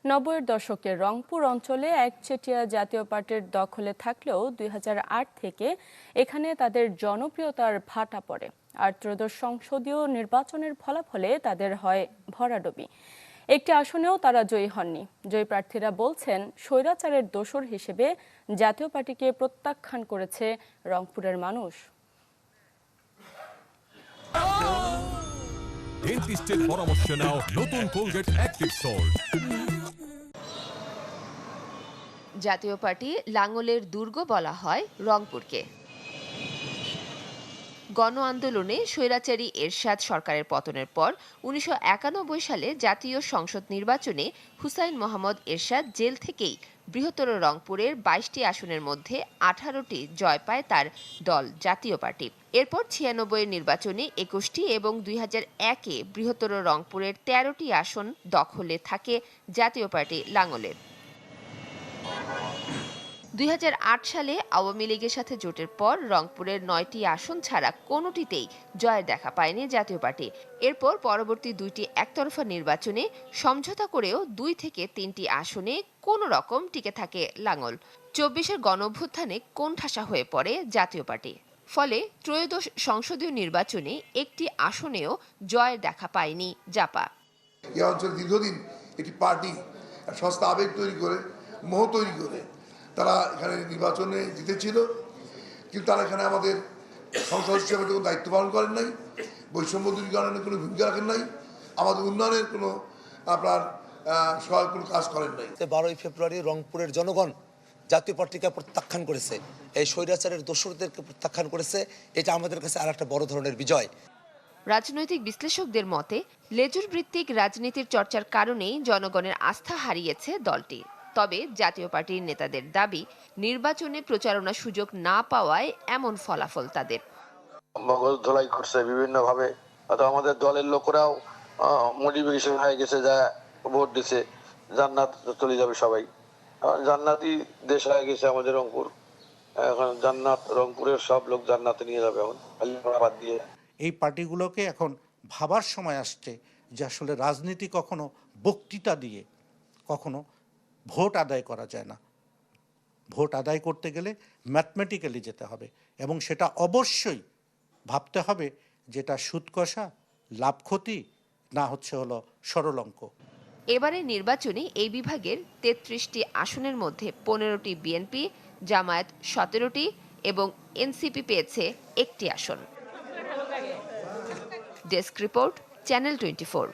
৯০-এর দশকের রংপুর অঞ্চলে একচেটিয়া জাতীয় পার্টির দখলে থাকলেও ২০০৮ থেকে এখানে তাদের জনপ্রিয়তার ভাটা পড়ে। আর ত্রয়োদশ সংসদীয় নির্বাচনের ফলাফলে তাদের হয় ভরাডুবি। একটি আসনেও তারা জয়ী হননি। জয়ী প্রার্থীরা বলছেন, স্বৈরাচারের দোসর হিসেবে জাতীয় পার্টিকে প্রত্যাখ্যান করেছে রংপুরের মানুষ। ডেন্টিস্টের পরামর্শ নাও নতুন কোলগেট অ্যাক্টিভ সল্ট। জাতীয় পার্টি লাঙ্গলের দুর্গ বলা হয় রংপুরকে। গণ আন্দোলনে স্বৈরাচারী এরশাদ সরকারের পতনের পর ১৯৯১ সালে জাতীয় সংসদ নির্বাচনে হুসাইন মোহাম্মদ এরশাদ জেল থেকেই বৃহত্তর রংপুরের ২২টি আসনের মধ্যে ১৮টি জয় পায় তার দল জাতীয় পার্টি। এরপর ৯৬-এর নির্বাচনে ২১টি এবং ২০০১-এ বৃহত্তর রংপুরের ১৩টি আসন দখলে থাকে জাতীয় পার্টি লাঙ্গলের। ২০০৮ সালে আওয়ামী লীগের সাথে জোটের পর রংপুরের ৯টি আসন ছাড়া কোনোটিতেই জয়ের দেখা পায়নি জাতীয় পার্টি। এরপর পরবর্তী দুইটি একতরফা নির্বাচনে সমঝোতা করেও ২ থেকে ৩টি আসনে কোনো রকম টিকে থাকে লাঙ্গল। ২৪-এর গণঅভ্যুত্থানে কোণঠাসা হয়ে পড়ে জাতীয় পার্টি। ফলে ত্রয়োদশ সংসদীয় নির্বাচনে একটি আসনেও জয়ের দেখা পায়নি জাপা। এই অঞ্চলে দীর্ঘদিন একটি পার্টি সস্তা আবেগ তৈরি করে, মোহ তৈরি করে তারা এখানে নির্বাচনে জিতেছিল, কিন্তু তারা এখানে আমাদের সংসদ হিসেবে কোনো দায়িত্ব পালন করেন নাই, বৈষম্য দূরীকরণের কোনো ভূমিকা রাখেন নাই, আমাদের উন্নয়নের কোনো সহায়ক কোনো কাজ করেন নাই। ১২ই ফেব্রুয়ারি রংপুরের জনগণ জাতীয় পার্টিকে প্রত্যাখ্যান করেছে, এই স্বৈরাচারের দোসরদেরকে প্রত্যাখ্যান করেছে। এটা আমাদের কাছে আর একটা বড় ধরনের বিজয়। রাজনৈতিক বিশ্লেষকদের মতে লেজুর ভিত্তিক রাজনীতির চর্চার কারণেই জনগণের আস্থা হারিয়েছে দলটি। তবে জাতীয় পার্টির নেতাদের দাবি, নির্বাচনে প্রচারণার সুযোগ না পাওয়ায় এমন ফলাফল তাদের। মগজ ধোলাই করছে বিভিন্নভাবে, অথবা আমাদের দলের লোকেরাও মোটিভেশন হয়ে গেছে, যা ভোট দিছে জান্নাত চলে যাবে সবাই। জান্নাতি দেশ হয়ে গেছে আমাদের রংপুর, এখন জান্নাত, রংপুরের সব লোক জান্নাতে নিয়ে যাবে এখন বাদ দিয়ে। এই পার্টিগুলোকে এখন ভাবার সময় আসছে যে আসলে রাজনীতি কখনো বক্তৃতা দিয়ে কখনো ভোট আদায় করা যায় না। ভোট আদায় করতে গেলে ম্যাথমেটিক্যালি যেতে হবে, এবং সেটা অবশ্যই ভাবতে হবে যেটা সুদ কষা, লাভ ক্ষতি না হচ্ছে হলো সরল অঙ্ক। এবারে নির্বাচনে এই বিভাগের ৩৩টি আসনের মধ্যে ১৫টি বিএনপি, জামায়াত ১৭টি এবং এনসিপি পেয়েছে একটি আসন। Desk report, channel 24।